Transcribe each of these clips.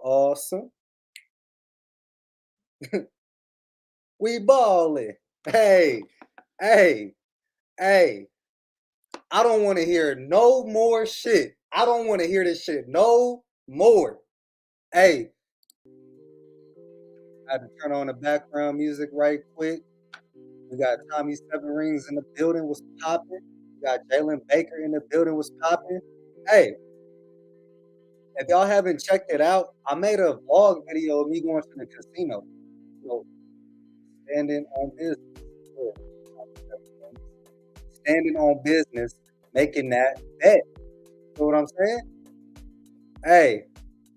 Awesome. We ballin'. Hey, hey, hey. I don't want to hear no more shit. I don't want to hear this shit no more. Hey, I had to turn on the background music right quick. We got Tommy Seven Rings in the building was popping. We got Jalen Baker in the building was popping. Hey, if y'all haven't checked it out, I made a vlog video of me going to the casino. So standing on business. Yeah. Standing on business, making that bet. You know what I'm saying? Hey,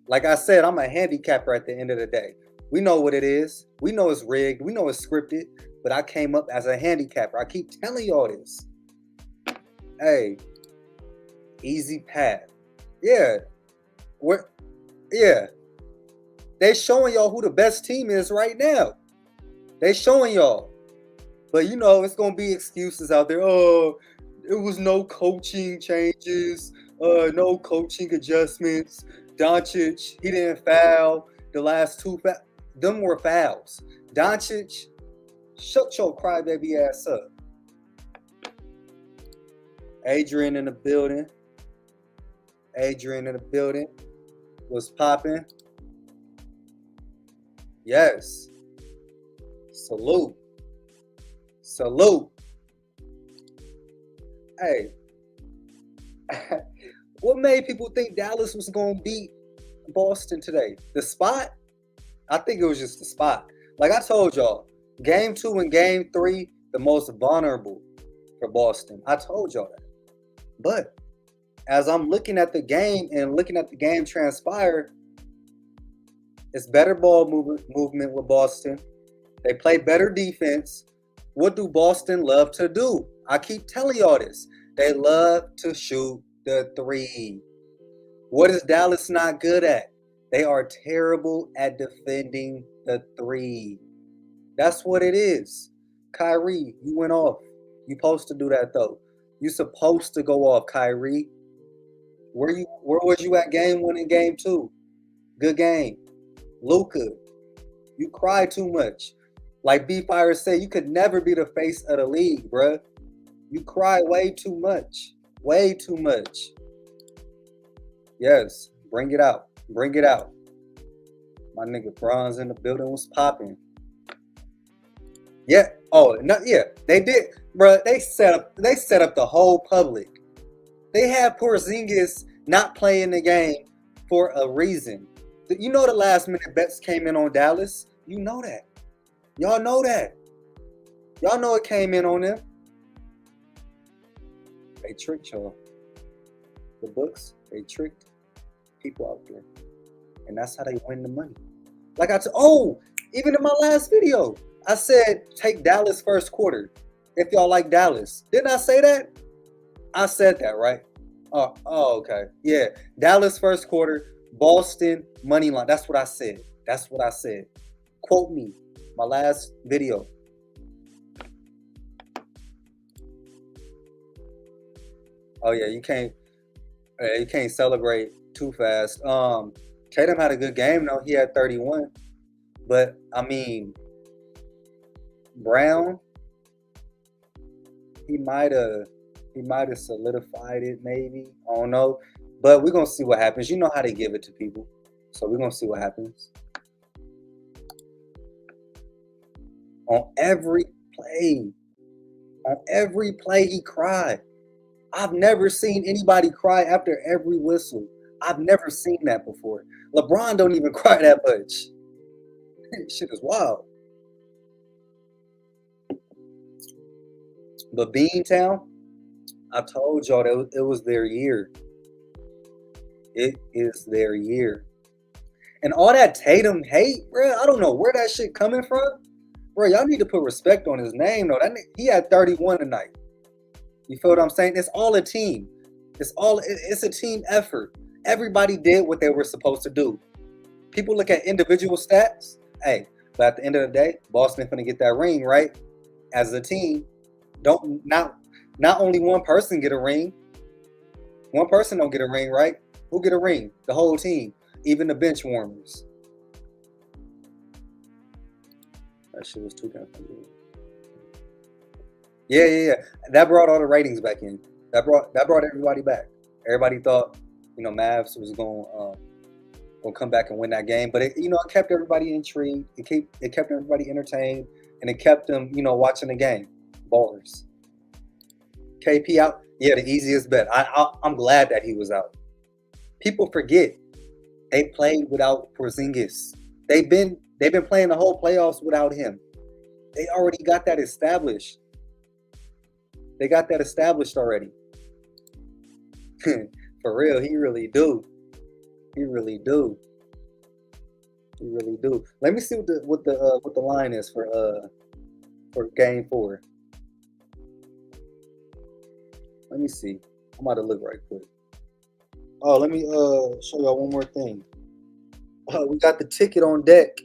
like I said, I'm a handicapper at the end of the day. We know what it is. We know it's rigged. We know it's scripted. But I came up as a handicapper. I keep telling y'all this. Hey, easy path. Yeah. What? Yeah. They showing y'all who the best team is right now. They showing y'all. But you know, it's gonna be excuses out there. Oh, it was no coaching changes, no coaching adjustments. Doncic, he didn't foul the last two. Them were fouls. Doncic, shut your crybaby ass up. Adrian in the building. Adrian in the building was popping. Yes. Salute. Salute. Hey, what made people think Dallas was going to beat Boston today? The spot? I think it was just the spot. Like I told y'all, game 2 and game 3, the most vulnerable for Boston. I told y'all that. But as I'm looking at the game and looking at the game transpire, it's better ball movement with Boston. They play better defense. What do Boston love to do? I keep telling y'all this. They love to shoot the three. What is Dallas not good at? They are terrible at defending the three. That's what it is. Kyrie, you went off. You supposed to do that though. You supposed to go off, Kyrie. Where was you at game 1 and game 2? Good game. Luka, you cry too much. Like B Fire said, you could never be the face of the league, bruh. You cry way too much. Way too much. Yes, bring it out. Bring it out. My nigga Bronze in the building was popping. Yeah. Oh, no, yeah. They did, bruh. They set up the whole public. They had Porzingis not playing the game for a reason. You know the last minute bets came in on Dallas. You know that. Y'all know that. Y'all know it came in on them. They tricked y'all. The books, they tricked people out there. And that's how they win the money. Like even in my last video, I said take Dallas first quarter if y'all like Dallas. Didn't I say that? I said that, right? Oh, okay. Yeah. Dallas first quarter, Boston money line. That's what I said. That's what I said. Quote me. My last video. Oh yeah, you can't celebrate too fast. Tatum had a good game though. He had 31. But I mean, Brown, he might have solidified it maybe. I don't know. But we're gonna see what happens. You know how they give it to people. So we're gonna see what happens. On every play he cried. I've never seen anybody cry after every whistle. I've never seen that before. LeBron don't even cry that much. Shit is wild. But Beantown, I told y'all that it was their year. It is their year. And all that Tatum hate, bro, I don't know where that shit coming from. Bro, y'all need to put respect on his name, though. He had 31 tonight. You feel what I'm saying? It's all a team. It's a team effort. Everybody did what they were supposed to do. People look at individual stats. Hey, but at the end of the day, Boston finna get that ring, right? As a team. Not only one person get a ring. One person don't get a ring, right? Who get a ring? The whole team. Even the bench warmers. That shit was too damn funny. Yeah. That brought all the ratings back in. That brought everybody back. Everybody thought, Mavs was gonna come back and win that game, but it kept everybody intrigued. It kept everybody entertained, and it kept them, watching the game. Ballers. KP out. Yeah, the easiest bet. I'm glad that he was out. People forget they played without Porzingis. They've been playing the whole playoffs without him. They already got that established. They got that established already. For real, he really do. He really do. He really do. Let me see what the line is for game 4. Let me see. I'm about to look right quick. Oh, let me show y'all one more thing. We got the ticket on deck.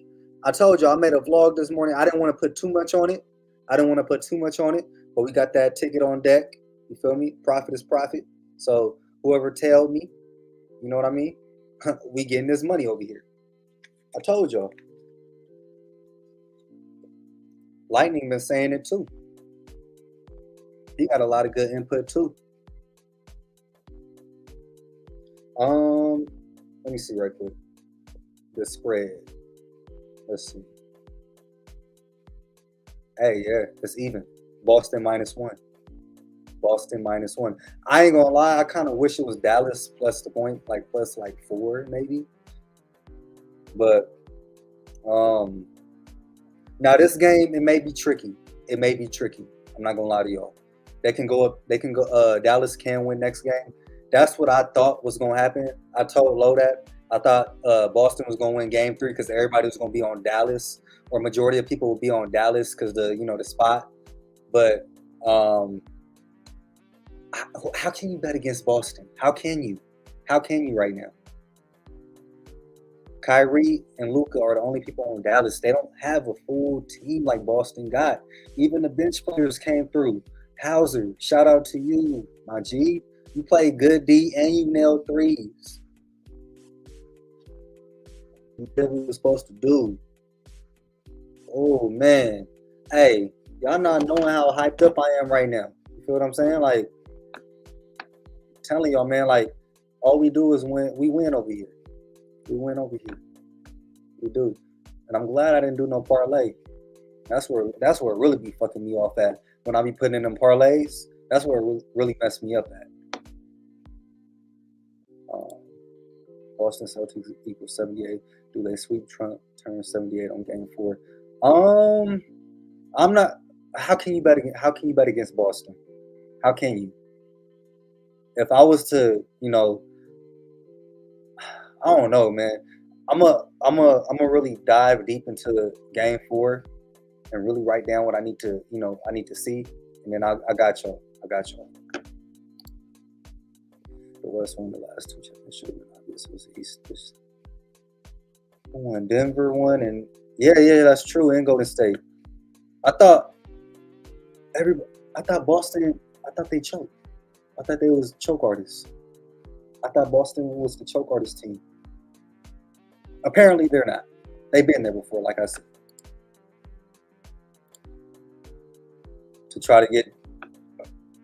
I told you I made a vlog this morning. I didn't want to put too much on it. But we got that ticket on deck. You feel me? Profit is profit. So whoever tell me, you know what I mean? We getting this money over here. I told y'all. Lightning been saying it too. He got a lot of good input too. Let me see right quick. The spread. Let's see. Hey, yeah, it's even. Boston -1. Boston -1. I ain't gonna lie, I kind of wish it was Dallas plus the point, like plus like 4 maybe. But now this game, it may be tricky. I'm not gonna lie to y'all. They can go up. They can go. Dallas can win next game. That's what I thought was gonna happen. I told Lo that I thought Boston was gonna win Game 3 because everybody was gonna be on Dallas, or majority of people would be on Dallas because the spot. But how can you bet against Boston? How can you? How can you right now? Kyrie and Luka are the only people on Dallas. They don't have a full team like Boston got. Even the bench players came through. Hauser, shout out to you, my G. You played good D and you nailed threes. You did what you were supposed to do. Oh man. Hey, y'all not knowing how hyped up I am right now. You feel what I'm saying? Like, I'm telling y'all, man, like, all we do is win. We win over here. We win over here. We do. And I'm glad I didn't do no parlay. That's where it really be fucking me off at. When I be putting in them parlays, that's where it really messed me up at. Boston Celtics equals 78. Do they sweep Trump? Turn 78 on game 4. I'm not. How can you bet against Boston? How can you? If I was to, I don't know, man. I'm a really dive deep into game 4 and really write down what I need to see, and then I got y'all. The West won the last 2 championships. Obviously, it was the East. Won Denver won, and yeah, that's true. And Golden State. I thought Boston. I thought they choked. I thought they was choke artists. I thought Boston was the choke artist team. Apparently, they're not. They've been there before, like I said. To try to get.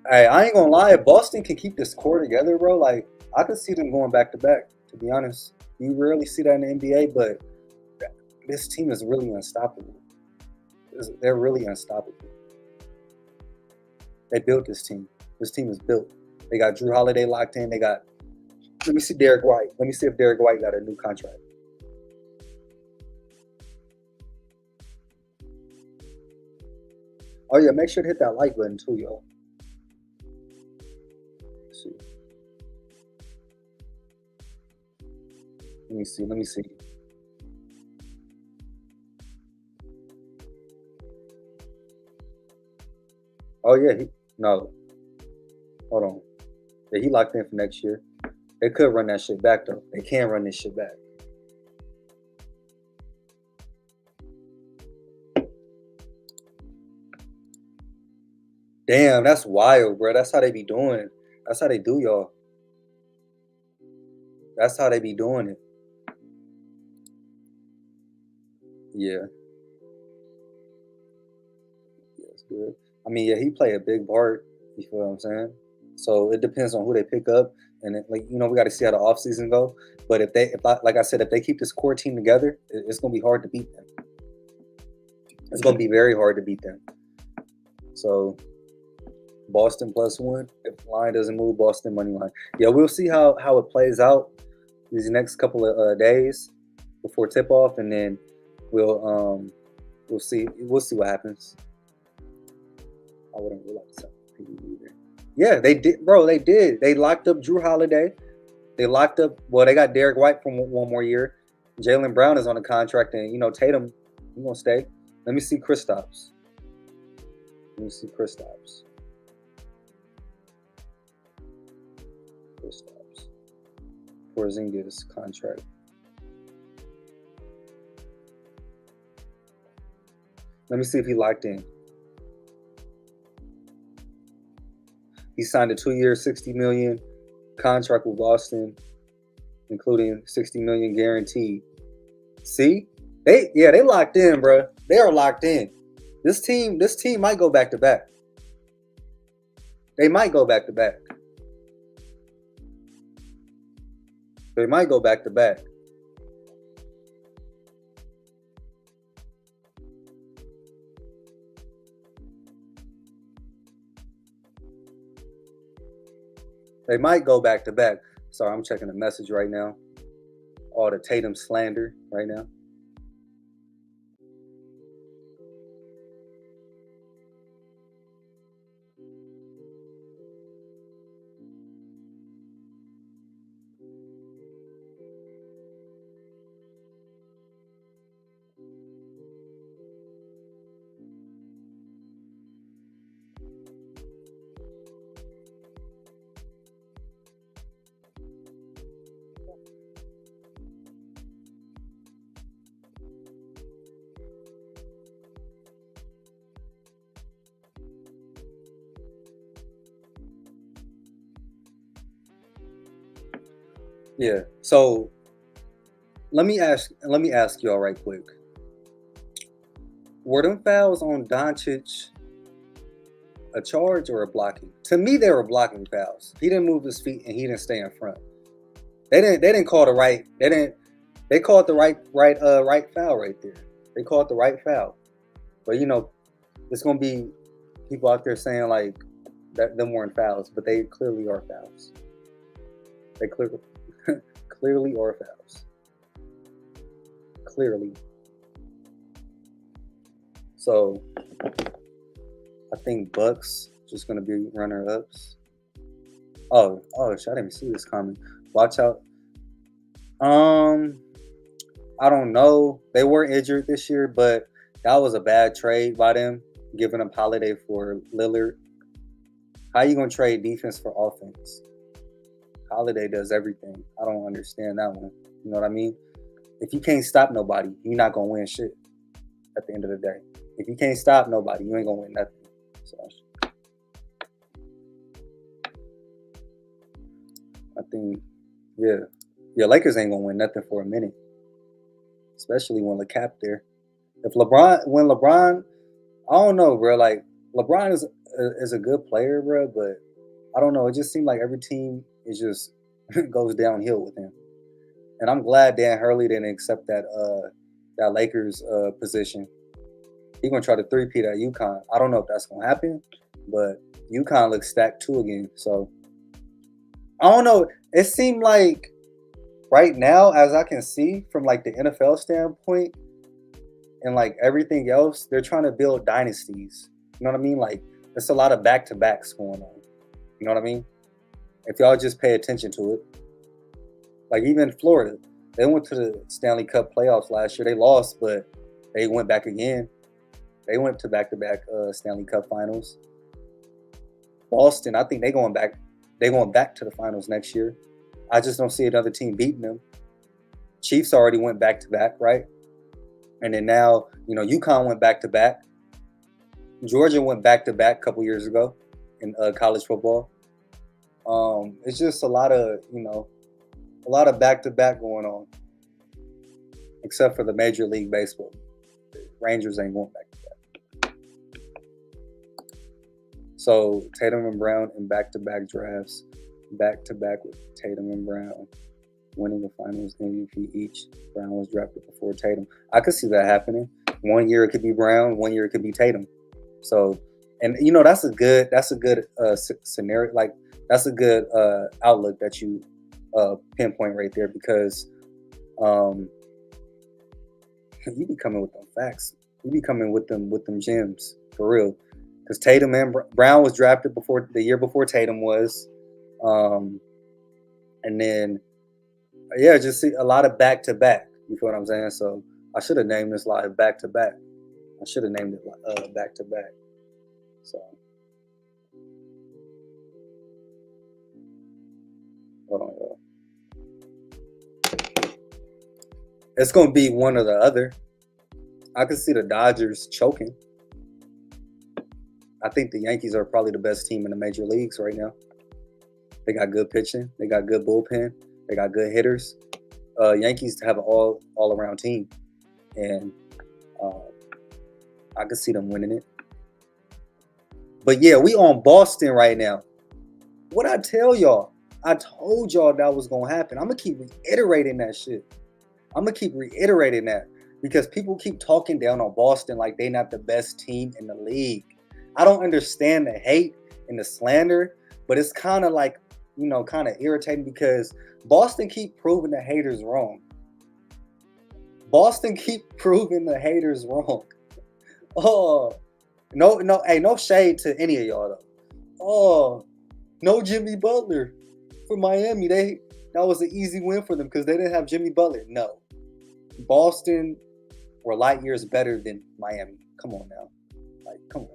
Hey, I ain't gonna lie. If Boston can keep this core together, bro, like I could see them going back to back. To be honest, you rarely see that in the NBA, but this team is really unstoppable. They're really unstoppable. They built this team. This team is built. They got Drew Holiday locked in. They got. Let me see Derek White. Let me see if Derek White got a new contract. Oh yeah, make sure to hit that like button too, y'all. Let's see. Let me see. Oh yeah, no. Hold on. Yeah, he locked in for next year. They could run that shit back though. They can run this shit back. Damn, that's wild, bro. That's how they be doing it. That's how they do y'all. That's how they be doing it. Yeah, yeah, it's good. I mean, yeah, he played a big part. You feel what I'm saying? So it depends on who they pick up, and like we got to see how the offseason go. But like I said, if they keep this core team together, it's gonna be hard to beat them. It's gonna be very hard to beat them. So Boston +1. If the line doesn't move, Boston money line. Yeah, we'll see how it plays out these next couple of days before tip off, and then we'll um we'll see what happens. I wouldn't really like to either. Yeah, they did, bro. They did. They locked up Drew Holiday. They locked up. Well, they got Derek White for one more year. Jaylen Brown is on a contract, and Tatum, he gonna stay. Let me see Kristaps. Let me see Kristaps. Kristaps. Porzingis contract. Let me see if he locked in. He signed a 2-year, $60 million contract with Boston, including $60 million guaranteed. See, they locked in, bro. They are locked in. This team might go back to back. They might go back to back. They might go back to back. They might go back to back. Sorry, I'm checking the message right now. All the Tatum slander right now. Yeah. So let me ask y'all right quick. Were them fouls on Doncic a charge or a blocking? To me, they were blocking fouls. He didn't move his feet and he didn't stay in front. They didn't call the right. They called the right foul right there. They called the right foul. But there's gonna be people out there saying like that them weren't fouls, but they clearly are fouls. They clearly are fouls. Clearly. So I think Bucks just gonna be runner ups. Oh, I didn't even see this coming. Watch out. I don't know. They were injured this year, but that was a bad trade by them, giving up Holiday for Lillard. How you gonna trade defense for offense? Holiday does everything. I don't understand that one. You know what I mean? If you can't stop nobody, you're not gonna win shit at the end of the day. If you can't stop nobody, you ain't gonna win nothing. So I think, yeah, Lakers ain't gonna win nothing for a minute, especially when LeCap there. When LeBron, I don't know, bro. Like LeBron is a good player, bro, but I don't know. It just seemed like every team is just goes downhill with him. And I'm glad Dan Hurley didn't accept that Lakers position. He's gonna try to three-peat at UConn. I don't know if that's gonna happen, but UConn looks stacked too again. So I don't know. It seemed like right now, as I can see from like the NFL standpoint and like everything else, they're trying to build dynasties. You know what I mean? Like there's a lot of back-to-backs going on. You know what I mean? If y'all just pay attention to it. Like even Florida, they went to the Stanley Cup playoffs last year. They lost, but they went back again. They went to back-to-back Stanley Cup finals. Boston, I think they're going back to the finals next year. I just don't see another team beating them. Chiefs already went back-to-back, right? And then now, UConn went back-to-back. Georgia went back-to-back a couple years ago in college football. It's just a lot of back-to-back going on, except for the Major League Baseball. Rangers ain't going back to back. So Tatum and Brown in back-to-back drafts, back-to-back with Tatum and Brown, winning the Finals MVP each. Brown was drafted before Tatum. I could see that happening. 1 year it could be Brown, 1 year it could be Tatum. So, and that's a good scenario. Like that's a good outlook that you pinpoint right there because you be coming with them facts. You be coming with them gems for real. Because Tatum and Brown was drafted the year before Tatum was, and then just see a lot of back to back. You feel what I'm saying? So I should have named this live back to back. I should have named it back to back. So hold on, y'all. It's gonna be one or the other. I can see the Dodgers choking. I think the Yankees are probably the best team in the major leagues right now. They got good pitching. They got good bullpen. They got good hitters. Yankees have an all around team, and I can see them winning it. But yeah, we on Boston right now. What I tell y'all? I told y'all that was gonna happen. I'm gonna keep reiterating that shit. I'm gonna keep reiterating that because people keep talking down on Boston like they not the best team in the league. I don't understand the hate and the slander, but it's kind of like, kind of irritating because Boston keep proving the haters wrong. Boston keep proving the haters wrong. Oh, no shade to any of y'all though. Oh, no Jimmy Butler for Miami. That was an easy win for them because they didn't have Jimmy Butler. No, Boston were light years better than Miami. Come on now, come on.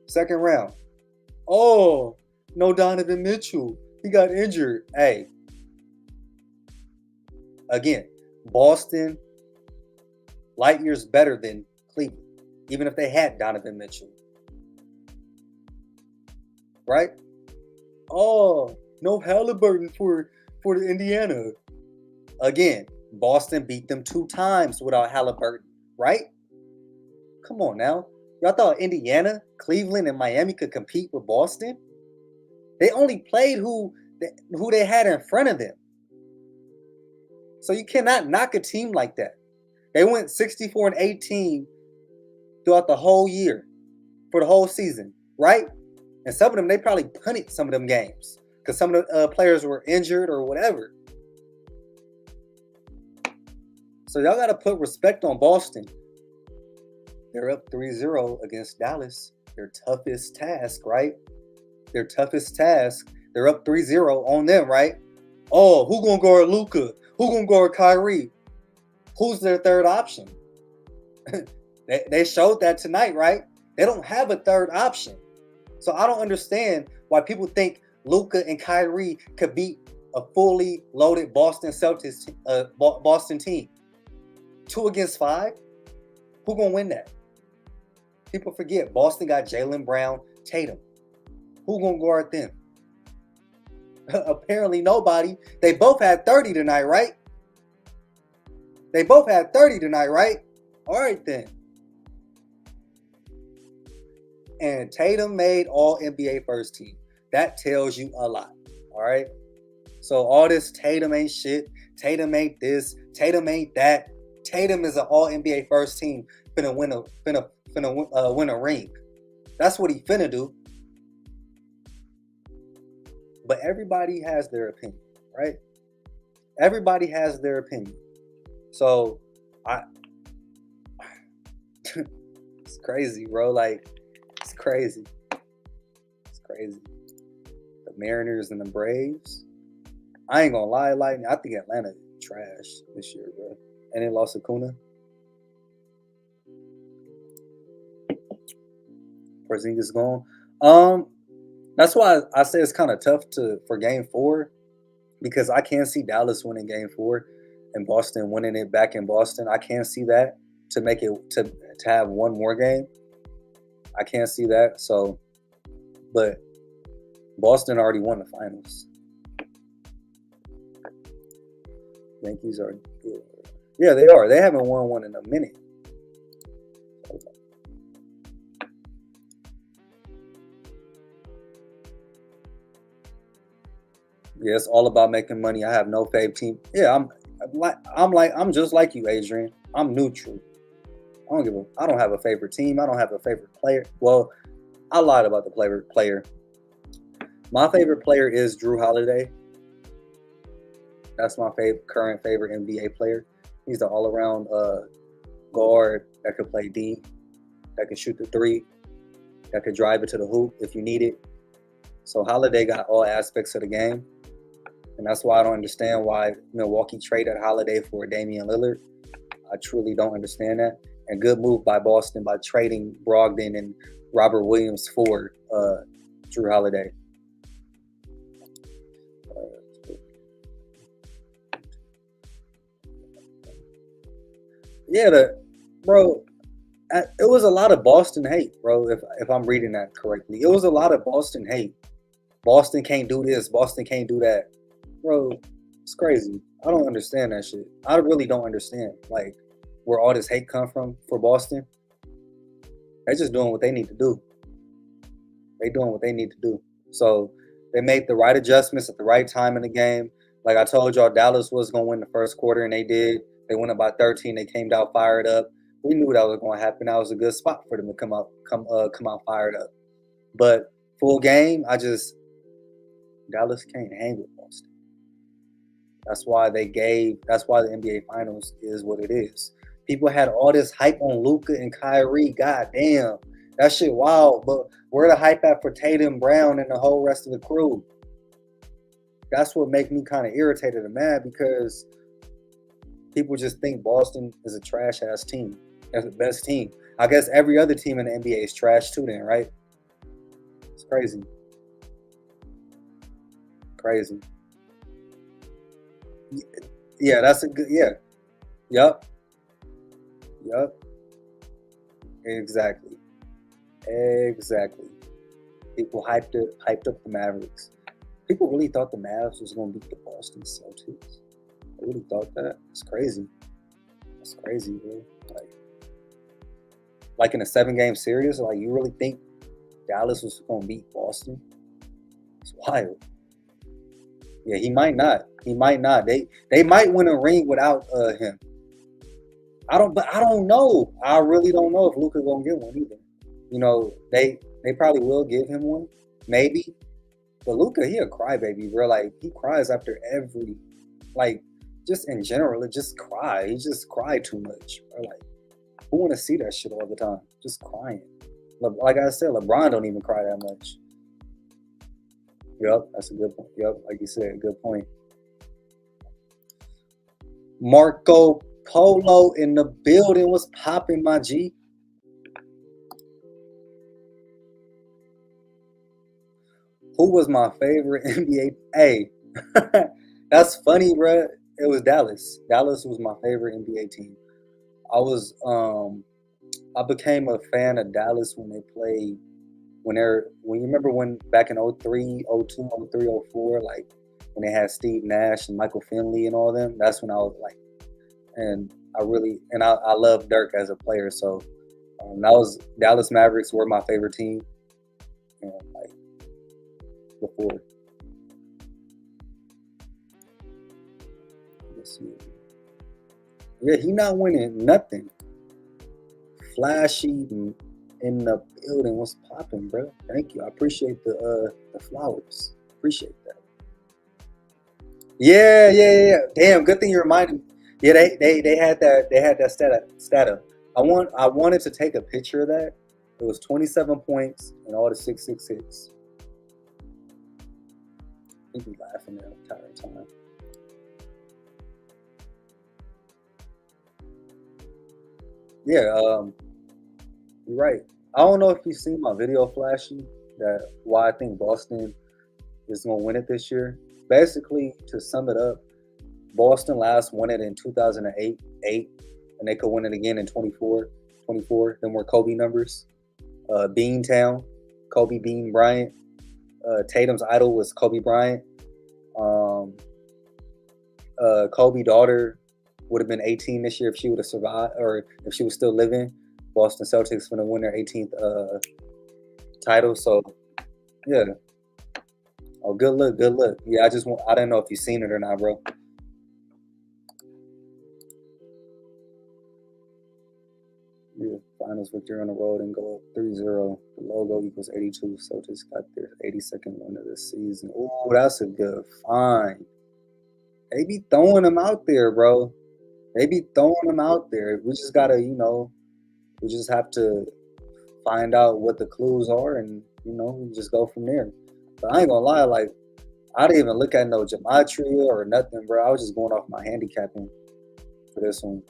Second round. Oh, no Donovan Mitchell. He got injured. Hey, again, Boston light years better than Cleveland, even if they had Donovan Mitchell. Right? Oh, no Halliburton for the Indiana. Again, Boston beat them 2 times without Halliburton, right? Come on now. Y'all thought Indiana, Cleveland, and Miami could compete with Boston? They only played who they had in front of them. So you cannot knock a team like that. They went 64-18 throughout the whole year, for the whole season, right? And some of them, they probably punted some of them games because some of the players were injured or whatever. So y'all got to put respect on Boston. They're up 3-0 against Dallas. Their toughest task, right? Their toughest task. They're up 3-0 on them, right? Oh, who gonna guard Luka? Who gonna guard Kyrie? Who's their third option? They showed that tonight, right? They don't have a third option. So I don't understand why people think Luka and Kyrie could beat a fully loaded Boston Celtics Boston team. 2 against 5? Who gonna win that? People forget Boston got Jaylen Brown, Tatum. Who gonna guard them? Apparently nobody. They both had 30 tonight, right? They both had 30 tonight, right? All right then. And Tatum made all NBA first team. That tells you a lot. All right. So all this Tatum ain't shit. Tatum ain't this. Tatum ain't that. Tatum is an all NBA first team. Finna win a ring. That's what he finna do. But everybody has their opinion, right? Everybody has their opinion. So it's crazy, bro. Like, it's crazy. It's crazy. The Mariners and the Braves. I ain't gonna lie, Lightning. I think Atlanta trash this year, bro. And they lost Acuna. Porzingis gone. That's why I say it's kind of tough for Game 4 because I can't see Dallas winning Game 4 and Boston winning it back in Boston. I can't see that to make it to have one more game. I can't see that. So, but Boston already won the finals. Yankees are good. Yeah, they are. They haven't won one in a minute. Yeah, it's all about making money. I have no fave team. Yeah, I'm just like you, Adrian. I'm neutral. I don't have a favorite team. I don't have a favorite player. Well, I lied about the player. My favorite player is Drew Holiday. That's my current favorite NBA player. He's the all around guard that could play D, that could shoot the three, that could drive it to the hoop if you need it. So Holiday got all aspects of the game. And that's why I don't understand why Milwaukee traded Holiday for Damian Lillard. I truly don't understand that. And good move by Boston by trading Brogdon and Robert Williams for Drew Holiday. Yeah, bro, it was a lot of Boston hate, bro. If I'm reading that correctly, it was a lot of Boston hate. Boston can't do this. Boston can't do that, bro. It's crazy. I don't understand that shit. I really don't understand like where all this hate come from for Boston. They're just doing what they need to do. They doing what they need to do. So they made the right adjustments at the right time in the game. Like I told y'all, Dallas was gonna win the first quarter, and they did. They went up by 13. They came out fired up. We knew that was going to happen. That was a good spot for them to come out fired up. But full game, Dallas can't hang with Boston. That's why the NBA Finals is what it is. People had all this hype on Luka and Kyrie. God damn. That shit wild. But where the hype at for Tatum, Brown, and the whole rest of the crew? That's what make me kind of irritated and mad because people just think Boston is a trash ass team. That's the best team. I guess every other team in the NBA is trash too then, right? It's crazy. Crazy. Yeah, that's a good yeah. Yup. Yup. Exactly. Exactly. People hyped up the Mavericks. People really thought the Mavs was gonna beat the Boston Celtics. I really thought that. It's crazy. It's crazy, bro. Like in a 7-game series, like you really think Dallas was gonna beat Boston? It's wild. Yeah, he might not. He might not. They might win a ring without him. But I don't know. I really don't know if Luka gonna get one either. They probably will give him one, maybe. But Luka, he a crybaby, bro. Like he cries after every, like, just in general, it just cry. He just cry too much. Bro. Like, who want to see that shit all the time? Just crying. Like I said, LeBron don't even cry that much. Yep, that's a good point. Yep, like you said, good point. Marco Polo in the building was popping, my G. Who was my favorite NBA? Hey, that's funny, bro. It was Dallas. Dallas was my favorite NBA team. I became a fan of Dallas when they played when you remember when back in 03, 02, 03, 04, like when they had Steve Nash and Michael Finley and all them, that's when I was like, and I love Dirk as a player. So that was Dallas Mavericks were my favorite team. And like before, let's see. Yeah, he not winning nothing. Flashy in the building. What's popping, bro? Thank you. I appreciate the flowers. Appreciate that. Yeah. Damn, good thing you reminded me. Yeah, they had that stat. I wanted to take a picture of that. It was 27 points and all the 666. He be laughing the entire time. Yeah, you're right. I don't know if you've seen my video, Flashy, that why I think Boston is going to win it this year. Basically, to sum it up, Boston last won it in 2008, and they could win it again in 24. Then were Kobe numbers. Beantown, Kobe Bean Bryant. Tatum's idol was Kobe Bryant. Um, Kobe daughter would have been 18 this year if she would have survived or if she was still living. Boston Celtics going to win their 18th title. So, yeah. Oh, good look, good look. Yeah, I didn't know if you seen it or not, bro. Yeah, finals victory on the road and go up 3-0. The logo equals 82. Celtics got their 82nd win of the season. Oh, that's a good find. They be throwing them out there, bro. They be throwing them out there. We just gotta, we just have to find out what the clues are, and we just go from there. But I ain't gonna lie, like I didn't even look at no gematria or nothing, bro. I was just going off my handicapping for this one.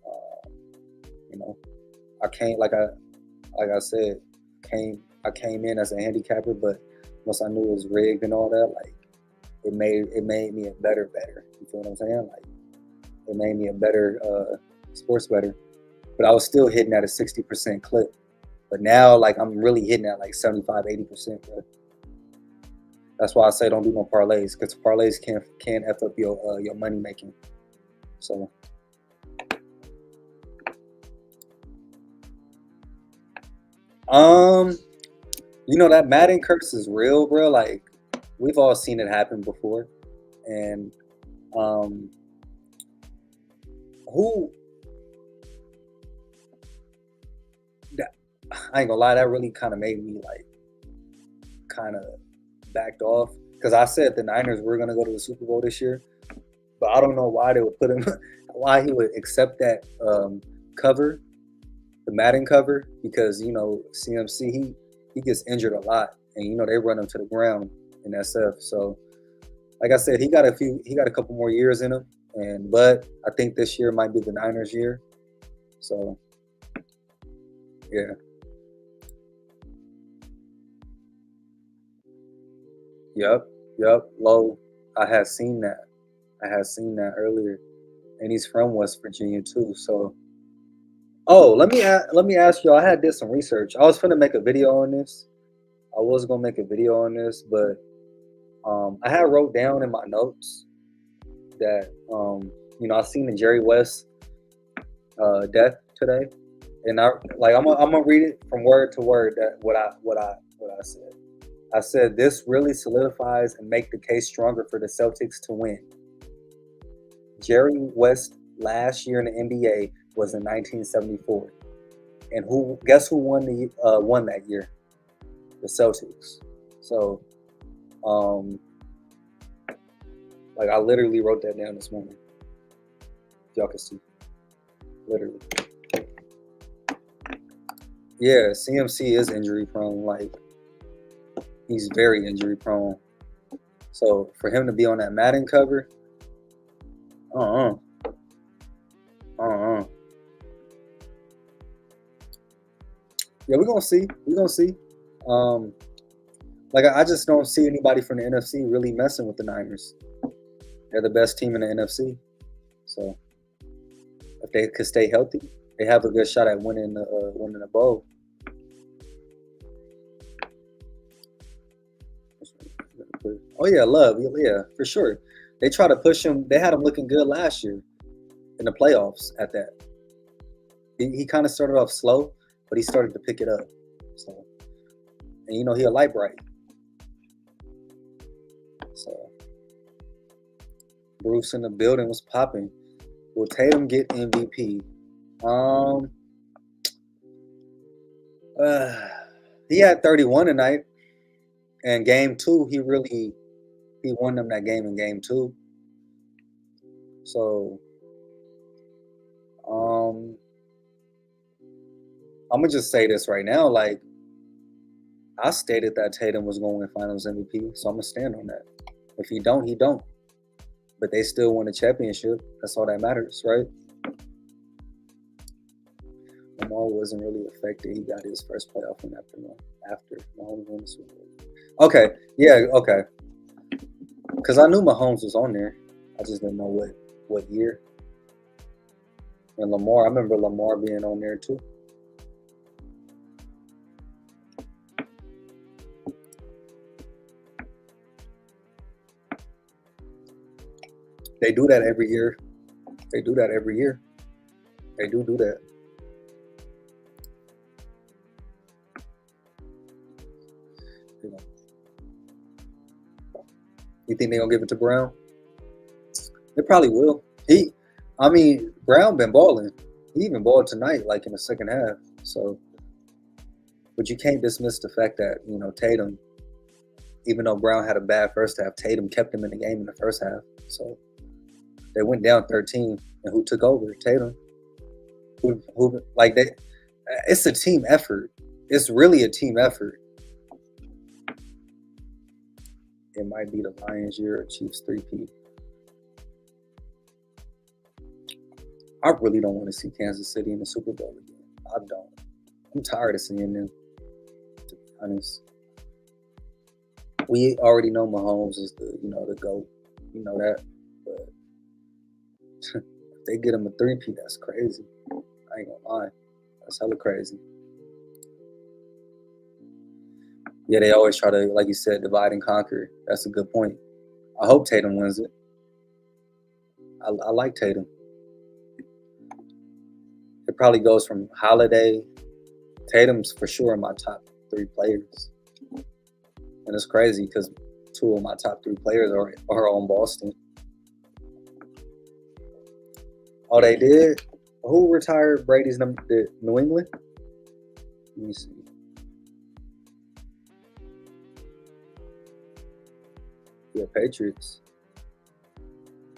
Uh, you know, I can't like I said, I came in as a handicapper, but once I knew it was rigged and all that, like it made me a better. You feel what I'm saying? Like it made me a better sports better. But I was still hitting at a 60% clip. But now, like I'm really hitting at like 75, 80%. Bro. That's why I say don't do no parlays, because parlays can f up your money making. So. That Madden curse is real, bro. Like we've all seen it happen before, and who? I ain't gonna lie, that really kind of made me like kind of backed off because I said the Niners were gonna go to the Super Bowl this year, but I don't know why they would put him, why he would accept that cover, the Madden cover, because CMC he gets injured a lot, and they run him to the ground in SF. So, like I said, he got a couple more years in him, but I think this year might be the Niners' year. So, yeah. Yep. Low. I had seen that. Earlier, and he's from West Virginia too. So, let me ask you. I had did some research. I was gonna make a video on this. I was gonna make a video on this, but I had wrote down in my notes that I seen the Jerry West death today, and I'm gonna read it from word to word that what I said. I said this really solidifies and make the case stronger for the Celtics to win. Jerry West last year in the NBA was in 1974, and guess who won that year? The Celtics. So, like I literally wrote that down this morning. Y'all can see, literally. Yeah, CMC is injury prone. Like he's very injury prone. So for him to be on that Madden cover, uh-uh. Yeah, we're gonna see. Like I just don't see anybody from the NFC really messing with the Niners. They're the best team in the NFC. So if they could stay healthy, they have a good shot at winning the bowl. Oh yeah, Love, yeah, for sure. They try to push him. They had him looking good last year in the playoffs. At that, he kind of started off slow, but he started to pick it up. So, and he a light bright. So, Bruce in the building was popping. Will Tatum get MVP? He had 31 tonight, and game 2 he won them that game in game 2. So, I'm gonna just say this right now. Like, I stated that Tatum was going to win Finals MVP, so I'm gonna stand on that. If he don't, he don't. But they still won a championship. That's all that matters, right? Lamar wasn't really affected. He got his first playoff win after Mahomes won the Super Bowl. Okay, yeah, okay. Because I knew Mahomes was on there. I just didn't know what year. And Lamar, I remember Lamar being on there too. They do that every year. They do that. They do that. You think they're gonna give it to Brown? They probably will. Brown been balling. He even balled tonight, like in the second half. So, but you can't dismiss the fact that Tatum, even though Brown had a bad first half, Tatum kept him in the game in the first half. So they went down 13, and who took over? Tatum. Who like they? It's a team effort. It's really a team effort. It might be the Lions' year or Chiefs 3-peat. I really don't want to see Kansas City in the Super Bowl again. I don't. I'm tired of seeing them, to be honest. We already know Mahomes is the GOAT. You know that. But if they get him a 3-peat, that's crazy. I ain't gonna lie. That's hella crazy. Yeah, they always try to, like you said, divide and conquer. That's a good point. I hope Tatum wins it. I like Tatum. It probably goes from Holiday. Tatum's for sure in my top 3 players. And it's crazy because 2 of my top 3 players are on Boston. Oh, they did? Who retired Brady's number? New England? Let me see. Yeah, Patriots.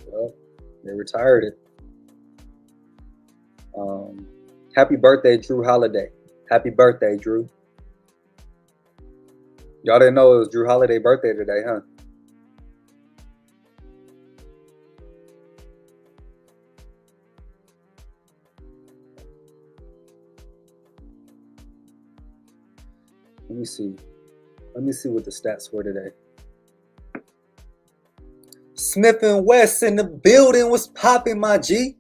Well, they retired it. Happy birthday, Drew Holiday. Happy birthday, Drew. Y'all didn't know it was Drew Holiday's birthday today, huh? Let me see. Let me see what the stats were today. Smith and West in the building was popping, my G.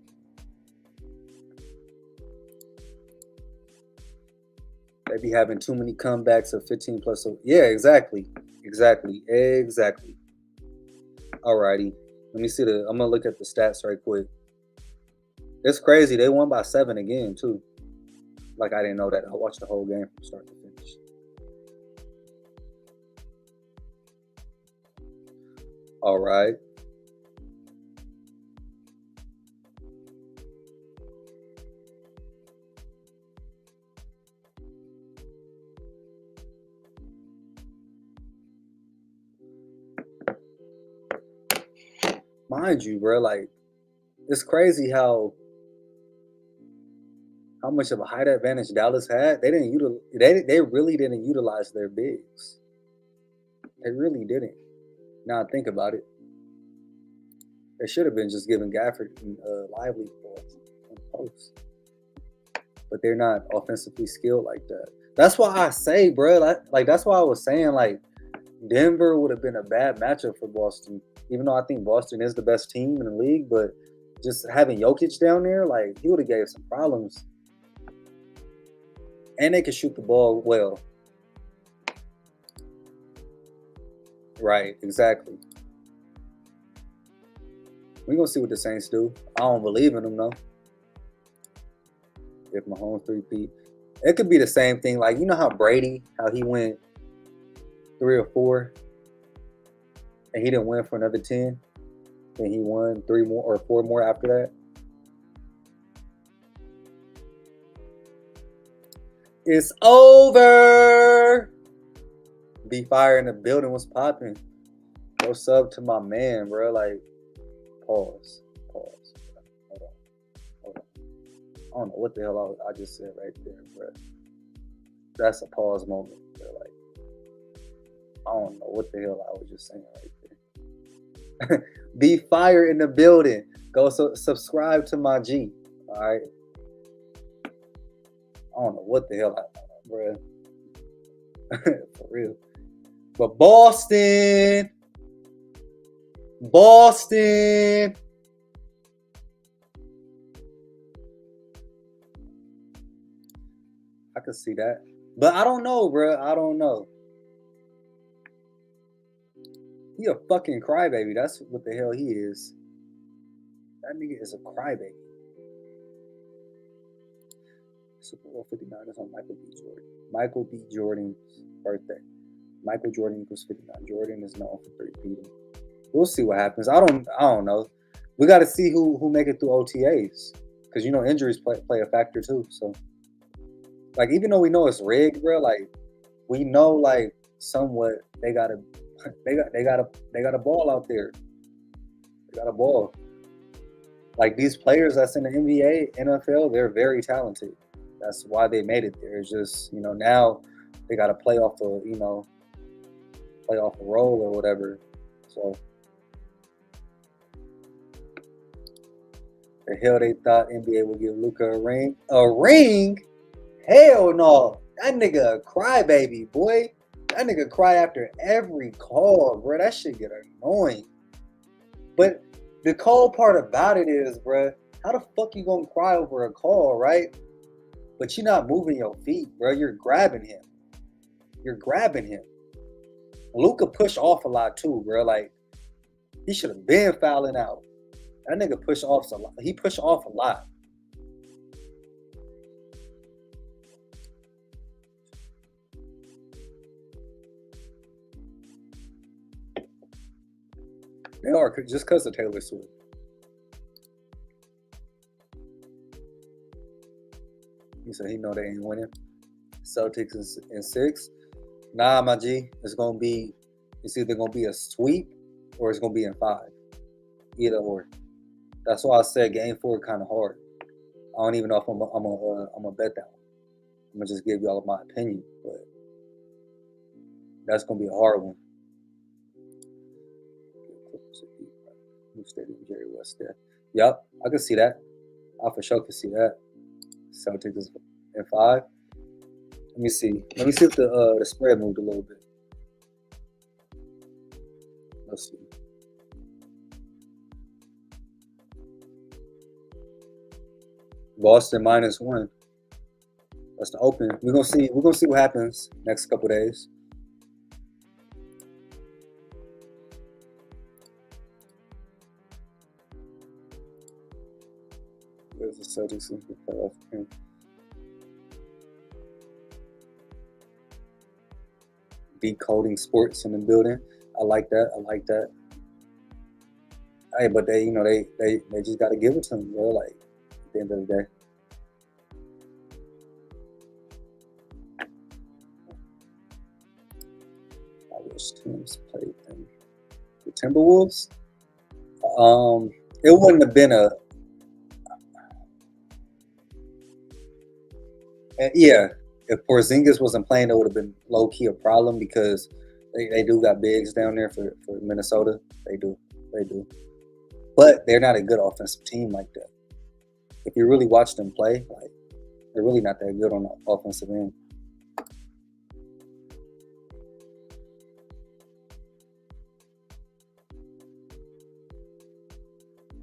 They be having too many comebacks of 15 plus. Yeah, exactly. Alrighty. Let me see I'm gonna look at the stats right quick. It's crazy. They won by 7 again, too. Like, I didn't know that. I watched the whole game from start to finish. All right. Mind you, bro, like, it's crazy how much of a height advantage Dallas had. They really didn't utilize their bigs. They really didn't. Now think about it. They should have been just giving Gafford and Lively balls on post. But they're not offensively skilled like that. That's why I say, bro, like that's why I was saying, like, Denver would have been a bad matchup for Boston, even though I think Boston is the best team in the league. But just having Jokic down there, like, he would have gave some problems. And they can shoot the ball well. Right, exactly. We're going to see what the Saints do. I don't believe in them, though. If Mahomes 3-peat. It could be the same thing. Like, you know how Brady, how he went 3 or 4, and he didn't win for another 10. Then he won 3 more or 4 more after that. It's over. Be Fire in the building was popping. Go sub to my man, bro. Like, pause. Hold on. I don't know what the hell I just said right there, bro. That's a pause moment, bro. Like, I don't know what the hell I was just saying right there. Be Fire in the building. Go subscribe to my G. All right. I don't know what the hell bro. For real. But Boston. I can see that. But I don't know, bro. I don't know. He a fucking crybaby. That's what the hell he is. That nigga is a crybaby. Super Bowl 59 is on Michael B. Jordan. Michael B. Jordan's birthday. Michael Jordan equals 59. Jordan is known for 3 beating. We'll see what happens. I don't know. We got to see who make it through OTAs because injuries play a factor too. So like even though we know it's rigged, bro, like we know like somewhat they gotta they got a ball out there. They got a ball. Like these players that's in the NBA, NFL, they're very talented. That's why they made it there. It's just now they got to play off a role or whatever. So the hell they thought NBA would give Luka a ring? A ring? Hell no. That nigga a crybaby, boy. That nigga cry after every call, bro. That shit get annoying. But the cold part about it is, bro, how the fuck you gonna cry over a call, right? But you're not moving your feet, bro. You're grabbing him. You're grabbing him. Luka pushed off a lot too, bro. Like he should have been fouling out. That nigga pushed off a lot. He pushed off a lot. They are just because of Taylor Swift. He said he know they ain't winning. Celtics in 6. Nah, my G. It's either gonna be a sweep or it's gonna be in 5. Either or. That's why I said game 4 kind of hard. I don't even know if I'm gonna bet that one. I'm gonna just give y'all my opinion, but that's gonna be a hard one. New stadium, Jerry West there. Yep, I can see that. I for sure can see that. Celtics is in 5. Let me see. Let me see if the spread moved a little bit. Let's see. Boston -1. That's the open. We're gonna see. We're gonna see what happens next couple days. There's the Celtics in the playoff game. Decoding sports in the building. I like that. I like that. Hey, but they just got to give it to them, bro. Like at the end of the day. I wish teams played them. The Timberwolves. It wouldn't have been a. Yeah, if Porzingis wasn't playing, it would have been low key a problem because they do got bigs down there for Minnesota. They do. They do. But they're not a good offensive team like that. If you really watch them play, like they're really not that good on the offensive end.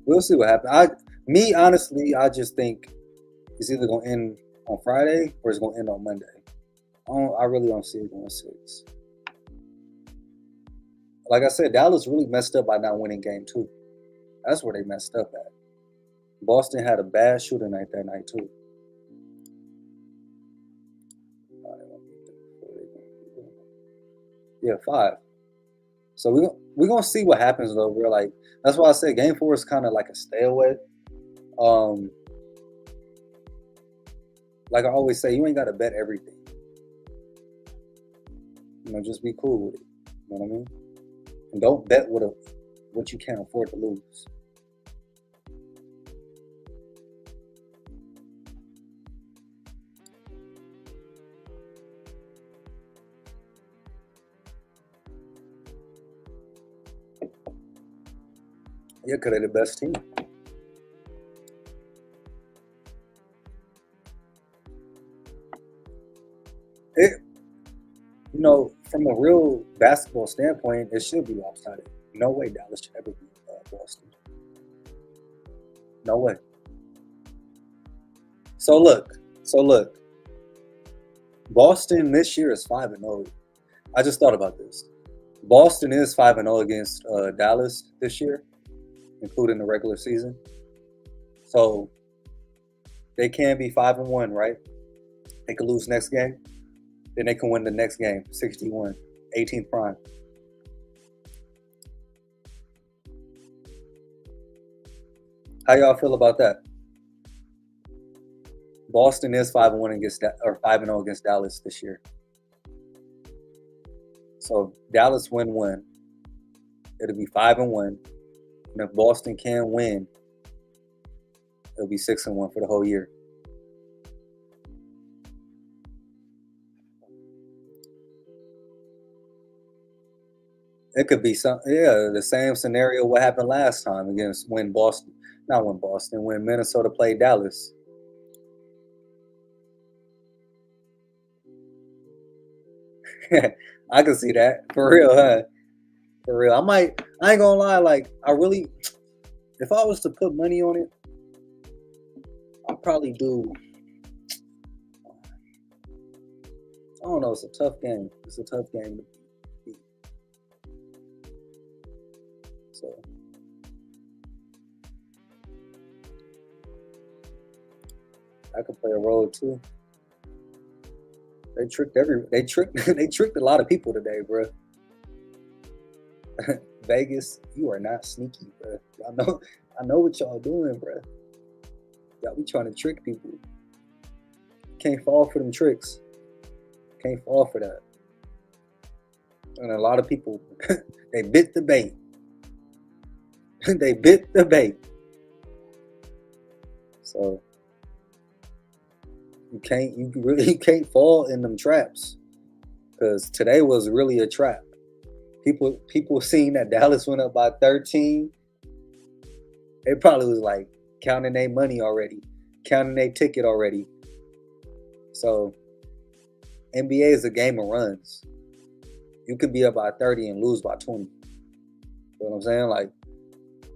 We'll see what happens. Honestly, I just think it's either gonna end on Friday or it's gonna end on Monday. I really don't see it going 6. Like I said, Dallas really messed up by not winning game 2. That's where they messed up at. Boston had a bad shooting night that night too. Yeah, 5. So we're gonna see what happens though. We're like that's why I said game 4 is kind of like a stay away. Um, like I always say, you ain't gotta bet everything. Just be cool with it. You know what I mean? And don't bet what you can't afford to lose. Yeah, because they're the best team. It, from a real basketball standpoint, it should be lopsided. No way Dallas should ever beat Boston. No way. So look. Boston this year is 5-0. I just thought about this. Boston is 5-0 against Dallas this year, including the regular season. So they can be 5-1, right? They could lose next game. Then they can win the next game, 61, 18th prime. How y'all feel about that? Boston is 5-1 against that, or 5-0 against Dallas this year. So if Dallas win, it'll be 5-1. And if Boston can win, it'll be 6-1 for the whole year. It could be the same scenario what happened last time against when Minnesota played Dallas. I can see that for real, huh? For real, I ain't gonna lie. Like, if I was to put money on it, I'd probably do. I don't know. It's a tough game. It's a tough game to beat. So I could play a role too. They tricked a lot of people today, bro. Vegas, you are not sneaky, bro. I know what y'all doing, bro. Y'all be trying to trick people. Can't fall for them tricks. Can't fall for that. And a lot of people, they bit the bait. They bit the bait. So you can't fall in them traps, because today was really a trap. People seeing that Dallas went up by 13, they probably was like counting their money already, counting their ticket already. So NBA is a game of runs. You could be up by 30 and lose by 20. You know what I'm saying? Like,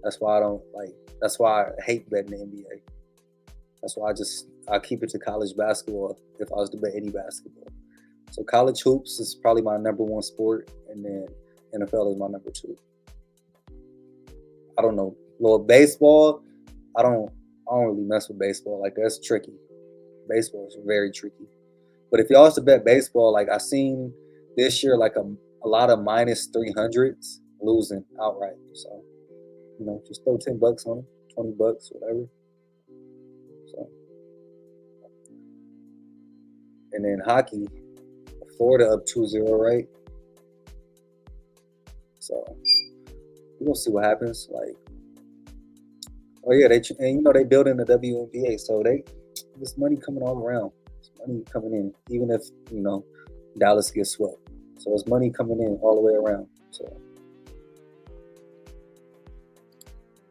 that's why I hate betting the NBA. That's why I keep it to college basketball if I was to bet any basketball. So college hoops is probably my number one sport, and then NFL is my number two. I don't know. Well, baseball, I don't really mess with baseball. Like, that's tricky. Baseball is very tricky. But if y'all was to bet baseball, like, I seen this year, like a lot of minus 300s losing outright. So, just throw $10 on them, $20, whatever. So, and then hockey, Florida up 2-0, right? So we're gonna see what happens. Like, oh yeah, they building the WNBA, so there's money coming all around. There's money coming in, even if Dallas gets swept. So there's money coming in all the way around. So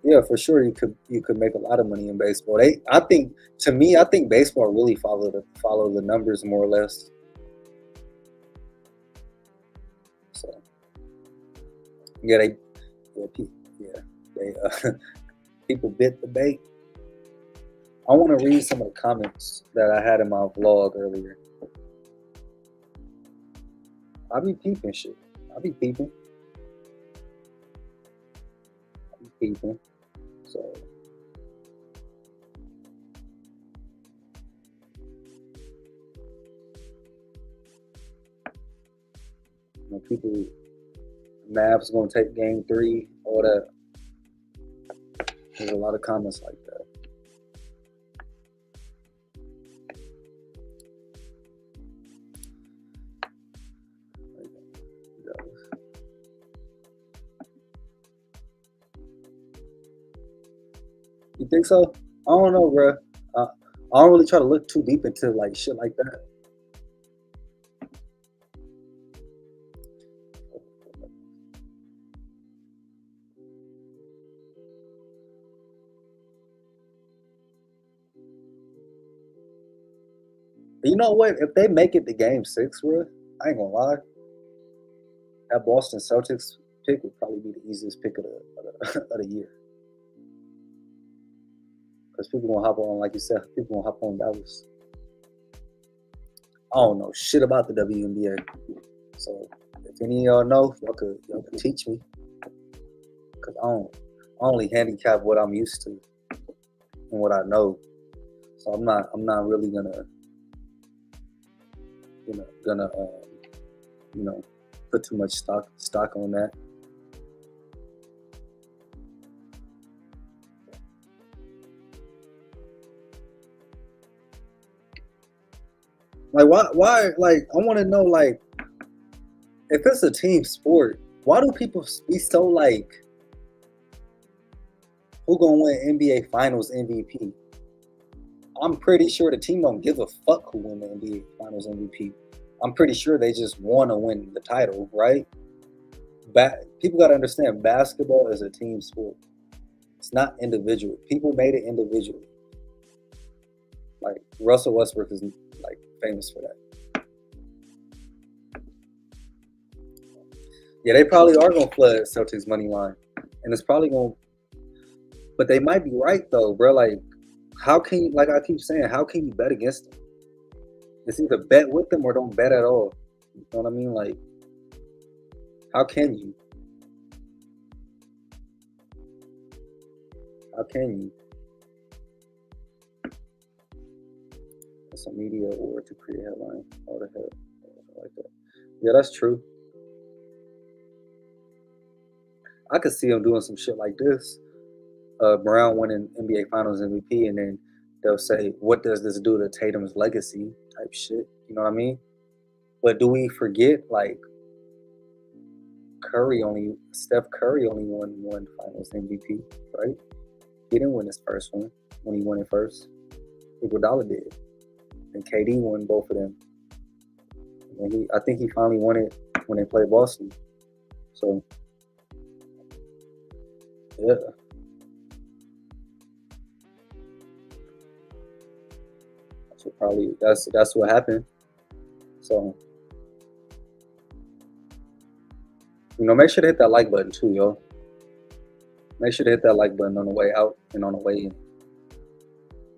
yeah, for sure you could make a lot of money in baseball. I think baseball really follow the numbers more or less. So yeah, people bit the bait. I want to read some of the comments that I had in my vlog earlier. I be peeping shit. I be peeping. So people, Mavs gonna take game 3, all that. There's a lot of comments like that. You think so? I don't know, bro. I don't really try to look too deep into like shit like that. You know what? If they make it to game 6, bro, I ain't gonna lie. That Boston Celtics pick would probably be the easiest pick of the year. Because people gonna hop on, like you said, people gonna hop on Dallas. I don't know shit about the WNBA. So if any of y'all know, y'all could teach me. Cause I only handicap what I'm used to and what I know. So I'm not really gonna put too much stock on that. Like why like I want to know like if it's a team sport, why do people be so like who gonna win NBA Finals MVP? I'm pretty sure the team don't give a fuck who win the NBA Finals MVP. I'm pretty sure they just want to win the title, right? People got to understand basketball is a team sport. It's not individual. People made it individual. Like Russell Westbrook is like famous for that. Yeah, they probably are gonna flood Celtics money line, and it's probably gonna. But they might be right though, bro. Like, how can you? Like I keep saying, how can you bet against them? It's either bet with them or don't bet at all. You know what I mean? Like, how can you? How can you? It's a media or to create headline. All the hell like that. Yeah, that's true. I could see him doing some shit like this. Brown winning NBA Finals MVP, and then they'll say, "What does this do to Tatum's legacy?" Type shit. You know what I mean? But do we forget like Steph Curry only won one Finals MVP, right? He didn't win his first one when he won it first. Iguodala did, and KD won both of them. And I think he finally won it when they played Boston. So yeah, that's what happened. So make sure to hit that like button too, yo. Make sure to hit that like button on the way out and on the way in.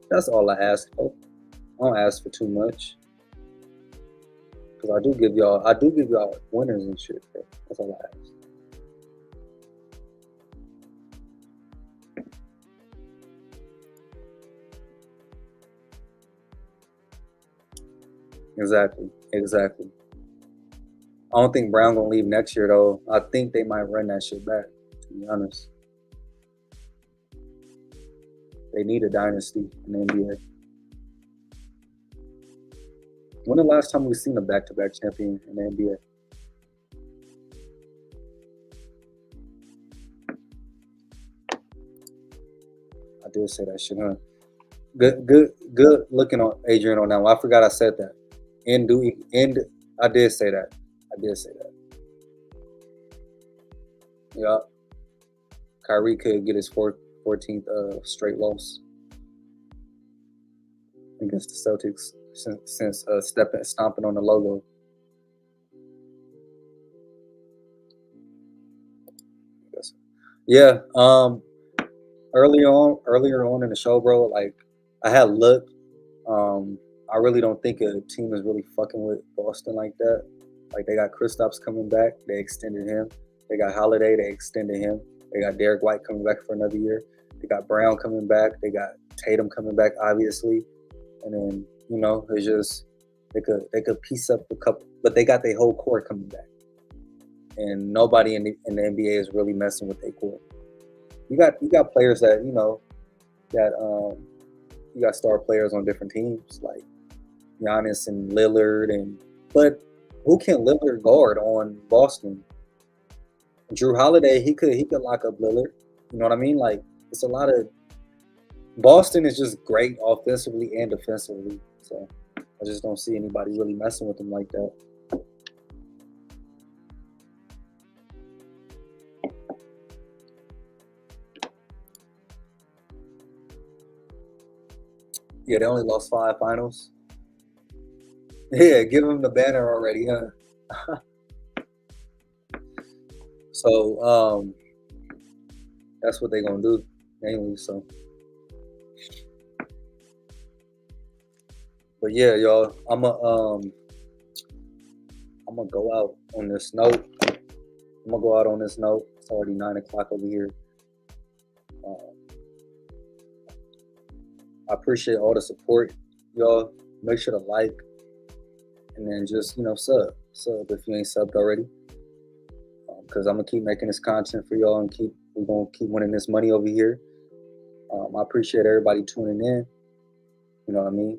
That's all I ask for. I don't ask for too much. Cause I do give y'all winners and shit, bro. That's all I ask. Exactly. Exactly. I don't think Brown gonna leave next year though. I think they might run that shit back, to be honest. They need a dynasty in the NBA. When the last time we seen a back to back champion in the NBA? I did say that shit, huh? Good looking on Adrian on that one. I forgot I said that. End. I did say that. I did say that. Yeah. Kyrie could get his 14th straight loss against the Celtics since stomping on the logo. Yeah. Earlier on in the show, bro, like I had looked. I really don't think a team is really fucking with Boston like that. Like they got Kristaps coming back, they extended him. They got Holiday, they extended him. They got Derek White coming back for another year. They got Brown coming back. They got Tatum coming back, obviously. And then it's just they could piece up a couple, but they got their whole core coming back. And nobody in the NBA is really messing with their core. You got players that you got star players on different teams like Giannis and Lillard, but who can Lillard guard on Boston? Drew Holiday, he could lock up Lillard. You know what I mean? Like it's a lot of Boston is just great offensively and defensively. So I just don't see anybody really messing with them like that. Yeah, they only lost 5 finals. Yeah, give them the banner already, huh? So that's what they're gonna do mainly. So, but yeah, y'all, I'm gonna go out on this note. I'm gonna go out on this note. It's already 9 o'clock over here. Uh, I appreciate all the support, y'all. Make sure to like and then just sub if you ain't subbed already. Because I'm gonna keep making this content for y'all and we're gonna keep winning this money over here. I appreciate everybody tuning in. You know what I mean?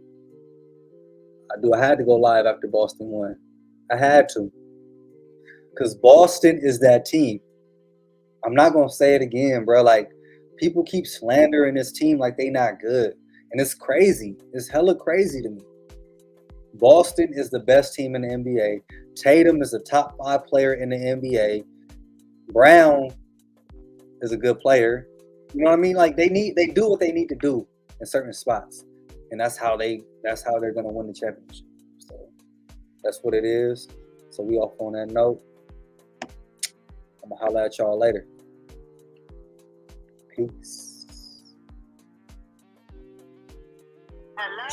I had to go live after Boston won. I had to. Because Boston is that team. I'm not gonna say it again, bro. Like people keep slandering this team like they not good. And it's crazy. It's hella crazy to me. Boston is the best team in the NBA. Tatum is a top 5 player in the NBA. Brown is a good player. You know what I mean? Like they do what they need to do in certain spots. And that's how they're gonna win the championship. So that's what it is. So we off on that note. I'm gonna holler at y'all later. Peace. Hello?